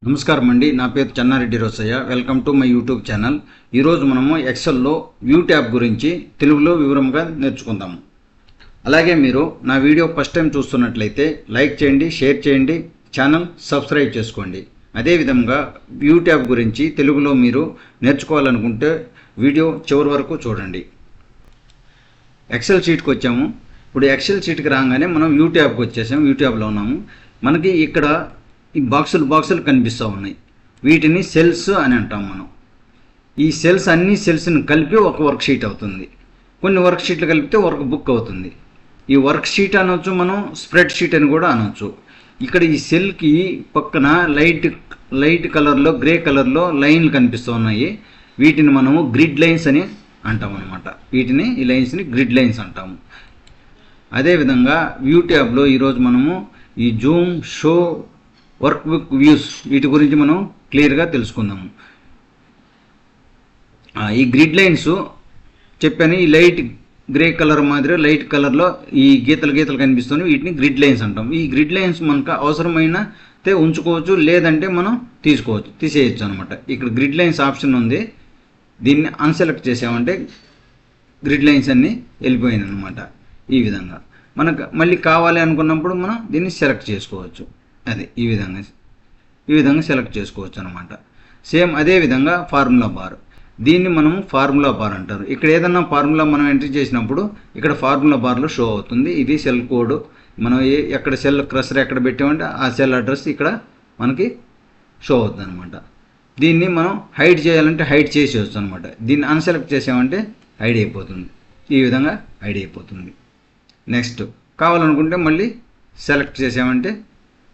నమస్కారం అండి, నా పేరు Chennareddy Rosaiah. Welcome to my YouTube channel. ఈరోజు మనము ఎక్సెల్లో వ్యూ ట్యాబ్ గురించి తెలుగులో వివరంగా నేర్చుకుందాము. అలాగే మీరు నా వీడియో ఫస్ట్ టైం చూస్తున్నట్లయితే లైక్ చేయండి, షేర్ చేయండి, ఛానల్ సబ్స్క్రైబ్ చేసుకోండి. అదేవిధంగా వ్యూ ట్యాబ్ గురించి తెలుగులో మీరు నేర్చుకోవాలనుకుంటే వీడియో చివరి వరకు చూడండి. ఎక్సెల్ షీట్కి వచ్చాము. ఇప్పుడు ఎక్సెల్ షీట్కి రాగానే మనం వ్యూ ట్యాబ్కి వచ్చేసాము. వ్యూ ట్యాబ్లో ఉన్నాము. మనకి ఇక్కడ ఈ బాక్సులు కనిపిస్తూ ఉన్నాయి. వీటిని సెల్స్ అని అంటాం మనం. ఈ సెల్స్ అన్ని సెల్స్ని కలిపి ఒక వర్క్ షీట్ అవుతుంది. కొన్ని వర్క్ షీట్లు కలిపితే వర్క్ బుక్ అవుతుంది. ఈ వర్క్ షీట్ అనొచ్చు, మనం స్ప్రెడ్ షీట్ అని కూడా అనొచ్చు. ఇక్కడ ఈ సెల్కి పక్కన లైట్ కలర్లో, గ్రే కలర్లో లైన్లు కనిపిస్తూ ఉన్నాయి. వీటిని మనము గ్రిడ్ లైన్స్ అని అంటాం అనమాట. ఈ లైన్స్ని గ్రిడ్ లైన్స్ అంటాము. అదేవిధంగా వ్యూ ట్యాబ్లో ఈరోజు మనము ఈ Zoom, show, work book views వీటి గురించి మనం క్లియర్గా తెలుసుకుందాము. ఈ గ్రిడ్ లైన్స్ చెప్పాను. ఈ లైట్ గ్రే కలర్ మాదిరి లైట్ కలర్లో ఈ గీతలు కనిపిస్తుంది. వీటిని గ్రిడ్ లైన్స్ అంటాం. ఈ గ్రిడ్ లైన్స్ మనకు అవసరమైతే ఉంచుకోవచ్చు, లేదంటే మనం తీసేయచ్చు అనమాట. ఇక్కడ గ్రిడ్ లైన్స్ ఆప్షన్ ఉంది. దీన్ని అన్సెలెక్ట్ చేసామంటే గ్రిడ్ లైన్స్ అన్నీ వెళ్ళిపోయినాయి అనమాట. ఈ విధంగా మనకు మళ్ళీ కావాలి అనుకున్నప్పుడు మనం దీన్ని సెలెక్ట్ చేసుకోవచ్చు. అది ఈ విధంగా సెలెక్ట్ చేసుకోవచ్చు అనమాట. సేమ్ అదేవిధంగా ఫార్ములా బార్, దీన్ని మనము ఫార్ములా బార్ అంటారు. ఇక్కడ ఏదన్నా ఫార్ములా మనం ఎంట్రీ చేసినప్పుడు ఇక్కడ ఫార్ములా బార్లో షో అవుతుంది. ఇది సెల్ కోడ్. మనం ఎక్కడ సెల్ క్రషర్ ఎక్కడ పెట్టామంటే ఆ సెల్ అడ్రస్ ఇక్కడ మనకి షో అవుతుంది అనమాట. దీన్ని మనం హైడ్ చేయాలంటే హైడ్ చేసేయచ్చు అనమాట. దీన్ని అన్సెలెక్ట్ చేసామంటే హైడ్ అయిపోతుంది. ఈ విధంగా హైడ్ అయిపోతుంది. నెక్స్ట్ కావాలనుకుంటే మళ్ళీ సెలెక్ట్ చేసామంటే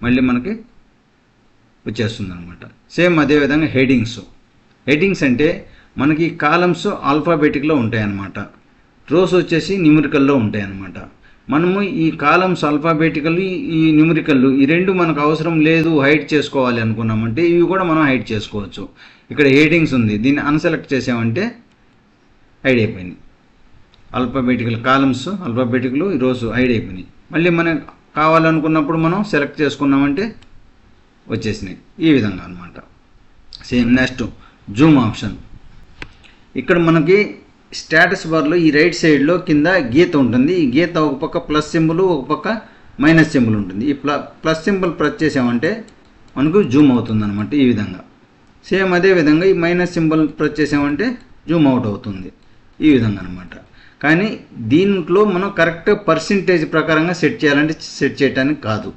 మళ్ళీ మనకి వచ్చేస్తుంది అనమాట. సేమ్ అదేవిధంగా హెడ్డింగ్స్ అంటే మనకి కాలమ్స్ ఆల్ఫాబెటిక్లో ఉంటాయన్నమాట. రోస్ వచ్చేసి న్యూమరికల్లో ఉంటాయన్నమాట. మనము ఈ కాలమ్స్ ఆల్ఫాబెటికల్, ఈ న్యూమరికల్ ఈ రెండు మనకు అవసరం లేదు, హైడ్ చేసుకోవాలి అనుకున్నామంటే ఇవి కూడా మనం హైడ్ చేసుకోవచ్చు. ఇక్కడ హెడ్డింగ్స్ ఉంది. దీన్ని అన్సెలెక్ట్ చేసామంటే హైడ్ అయిపోయింది. ఆల్ఫాబెటికల్ కాలమ్స్, ఆల్ఫాబెటికల్, ఈ రోస్ హైడ్ అయిపోయినాయి. మళ్ళీ మనం కావాలనుకున్నప్పుడు మనం సెలెక్ట్ చేసుకున్నామంటే వచ్చేసినాయి. ఈ విధంగా అనమాట. Same next Zoom option. ఇక్కడ మనకి స్టేటస్ బార్లో ఈ రైట్ సైడ్లో కింద గీత ఉంటుంది. ఈ గీత ఒక పక్క ప్లస్ సింబల్, ఒక పక్క మైనస్ సింబల్ ఉంటుంది. ఈ ప్లస్ సింబల్ ప్రెస్ చేసామంటే మనకు జూమ్ అవుతుంది అనమాట. ఈ విధంగా సేమ్ అదేవిధంగా ఈ మైనస్ సింబల్ ప్రెస్ చేసామంటే జూమ్ అవుట్ అవుతుంది. ఈ విధంగా అనమాట. కానీ దీంట్లో మనం కరెక్ట్ పర్సెంటేజ్ ప్రకారంగా సెట్ చేయాలంటే సెట్ చేయడానికి కాదు.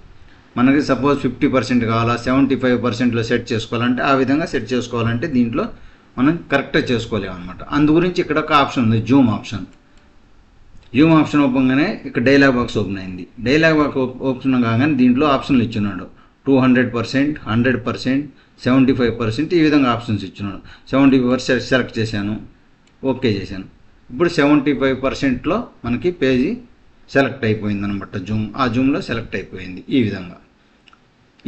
మనకి సపోజ్ 50% కావాలా, 75%లో సెట్ చేసుకోవాలంటే ఆ విధంగా సెట్ చేసుకోవాలంటే దీంట్లో మనం కరెక్ట్గా చేసుకోలేము అనమాట. అందుగురించి ఇక్కడ ఒక ఆప్షన్ ఉంది, జూమ్ ఆప్షన్. జూమ్ ఆప్షన్ ఓపెన్గానే ఇక్కడ డైలాగ్ బాక్స్ ఓపెన్ అయింది. డైలాగ్ బాక్స్ ఓపెన్ కాగానే దీంట్లో ఆప్షన్లు ఇచ్చున్నాడు. 200%, 100%, 75% ఈ విధంగా ఆప్షన్స్ ఇచ్చున్నాడు. 75% సెలెక్ట్ చేశాను, ఓకే చేశాను. ఇప్పుడు 75%లో మనకి పేజీ సెలెక్ట్ అయిపోయింది అనమాట. ఆ జూమ్లో సెలెక్ట్ అయిపోయింది. ఈ విధంగా.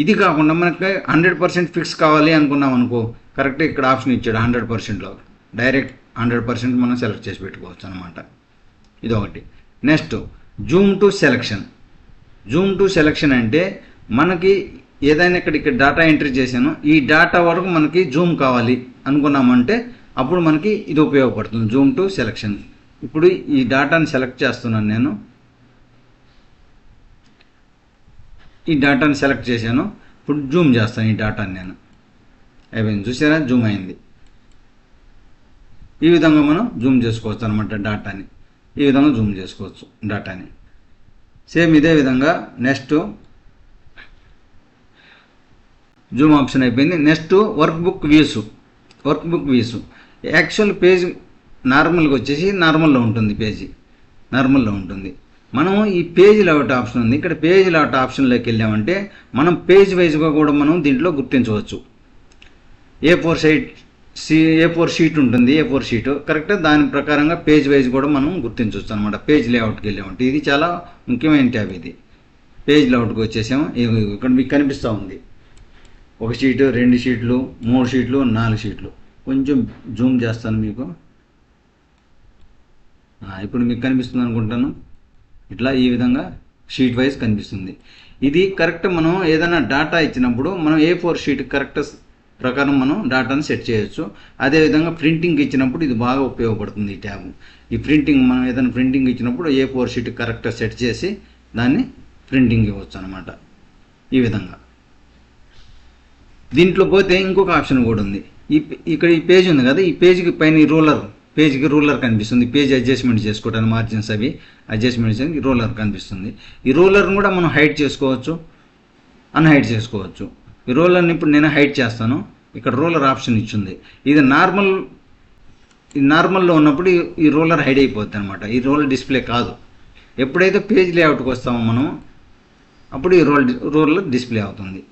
ఇది కాకుండా మనకి 100% ఫిక్స్ కావాలి అనుకున్నాం అనుకో, కరెక్ట్గా ఇక్కడ ఆప్షన్ ఇచ్చాడు 100%లో. డైరెక్ట్ 100% మనం సెలెక్ట్ చేసి పెట్టుకోవచ్చు అనమాట. ఇదొకటి. Next Zoom to selection. Zoom to selection అంటే మనకి ఏదైనా ఇక్కడ డేటా ఎంట్రీ చేశాను, ఈ డేటా వరకు మనకి జూమ్ కావాలి అనుకున్నామంటే అప్పుడు మనకి ఇది ఉపయోగపడుతుంది, జూమ్ టు సెలెక్షన్. ఇప్పుడు ఈ డేటాని సెలెక్ట్ చేస్తున్నాను నేను. ఈ డేటాని సెలెక్ట్ చేశాను. ఇప్పుడు జూమ్ చేస్తాను ఈ డేటాని నేను. అయిపోయింది, చూసారా, జూమ్ అయింది. ఈ విధంగా మనం జూమ్ చేసుకోవచ్చు అనమాట డేటాని. ఈ విధంగా జూమ్ చేసుకోవచ్చు డేటాని. సేమ్ ఇదే విధంగా నెక్స్ట్ జూమ్ ఆప్షన్ అయిపోయింది. Next work book views. Actual page నార్మల్గా వచ్చేసి నార్మల్లో ఉంటుంది. పేజీ నార్మల్లో ఉంటుంది. మనం ఈ పేజ్ లేఅవుట్ ఆప్షన్ ఉంది. ఇక్కడ పేజ్ లేఅవుట్ ఆప్షన్లోకి వెళ్ళామంటే మనం పేజ్ వైజ్గా కూడా మనం దీంట్లో గుర్తించవచ్చు. A4 షీట్ ఉంటుంది. A4 షీట్ కరెక్ట్గా దాని ప్రకారంగా పేజ్ వైజ్ కూడా మనం గుర్తించవచ్చు అనమాట. పేజ్ లేఅవుట్కి వెళ్ళామంటే ఇది చాలా ముఖ్యమైన ట్యాబ్. ఇది పేజ్ లేఅవుట్కి వచ్చేసాము. ఇక్కడ మీకు కనిపిస్తూ ఉంది 1 షీటు, 2 షీట్లు, 3 షీట్లు, 4 షీట్లు. కొంచెం జూమ్ చేస్తాను మీకు. ఇప్పుడు మీకు కనిపిస్తుంది అనుకుంటాను. ఇట్లా ఈ విధంగా షీట్ వైజ్ కనిపిస్తుంది. ఇది కరెక్ట్ మనం ఏదైనా డాటా ఇచ్చినప్పుడు మనం A4 షీట్ కరెక్ట్ ప్రకారం మనం డాటాను సెట్ చేయొచ్చు. అదేవిధంగా ప్రింటింగ్ ఇచ్చినప్పుడు ఇది బాగా ఉపయోగపడుతుంది ఈ ట్యాబ్. ఈ ప్రింటింగ్ మనం ఏదైనా ప్రింటింగ్ ఇచ్చినప్పుడు A4 షీట్ కరెక్ట్గా సెట్ చేసి దాన్ని ప్రింటింగ్ ఇవ్వచ్చు అనమాట. ఈ విధంగా దీంట్లో పోతే ఇంకొక ఆప్షన్ కూడా ఉంది. ఇక్కడ ఈ పేజ్ ఉంది కదా, ఈ పేజ్కి పైన ఈ పేజ్కి రూలర్ కనిపిస్తుంది. పేజ్ అడ్జస్ట్మెంట్ చేసుకోవడానికి మార్జిన్స్ అవి అడ్జస్ట్మెంట్ చేయడానికి రూలర్ కనిపిస్తుంది. ఈ రూలర్ని కూడా మనం హైడ్ చేసుకోవచ్చు, అన్హైడ్ చేసుకోవచ్చు. ఈ రూలర్ని ఇప్పుడు నేను హైడ్ చేస్తాను. ఇక్కడ రూలర్ ఆప్షన్ ఇచ్చింది. ఇది నార్మల్లో ఉన్నప్పుడు ఈ రూలర్ హైడ్ అయిపోద్ది అనమాట. ఈ రూలర్ డిస్ప్లే కాదు. ఎప్పుడైతే పేజ్ లేఅవుట్కి వస్తామో మనం అప్పుడు ఈ రూలర్ డిస్ప్లే అవుతుంది.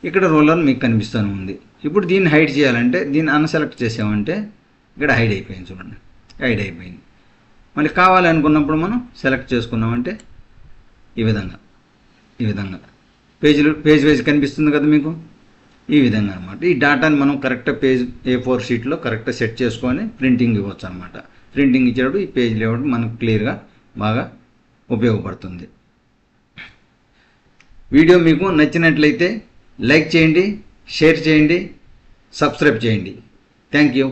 ఇక్కడ రూలర్ మీకు కనిపిస్తూనే ఉంది. ఇప్పుడు దీన్ని హైడ్ చేయాలంటే దీన్ని అన్సెలెక్ట్ చేసామంటే ఇక్కడ హైడ్ అయిపోయింది. చూడండి, హైడ్ అయిపోయింది. మళ్ళీ కావాలి అనుకున్నప్పుడు మనం సెలెక్ట్ చేసుకున్నామంటే ఈ విధంగా పేజ్ వైజ్ కనిపిస్తుంది కదా మీకు. ఈ విధంగా అనమాట. ఈ డాటాని మనం కరెక్ట్ పేజ్ A4 షీట్లో కరెక్ట్గా సెట్ చేసుకొని ప్రింటింగ్ ఇవ్వచ్చు అనమాట. ప్రింటింగ్ ఇచ్చేటప్పుడు ఈ పేజ్ లేఅవుట్ మనకు క్లియర్గా బాగా ఉపయోగపడుతుంది. వీడియో మీకు నచ్చినట్లయితే లైక్ చేయండి, షేర్ చేయండి, సబ్స్క్రైబ్ చేయండి. Thank you.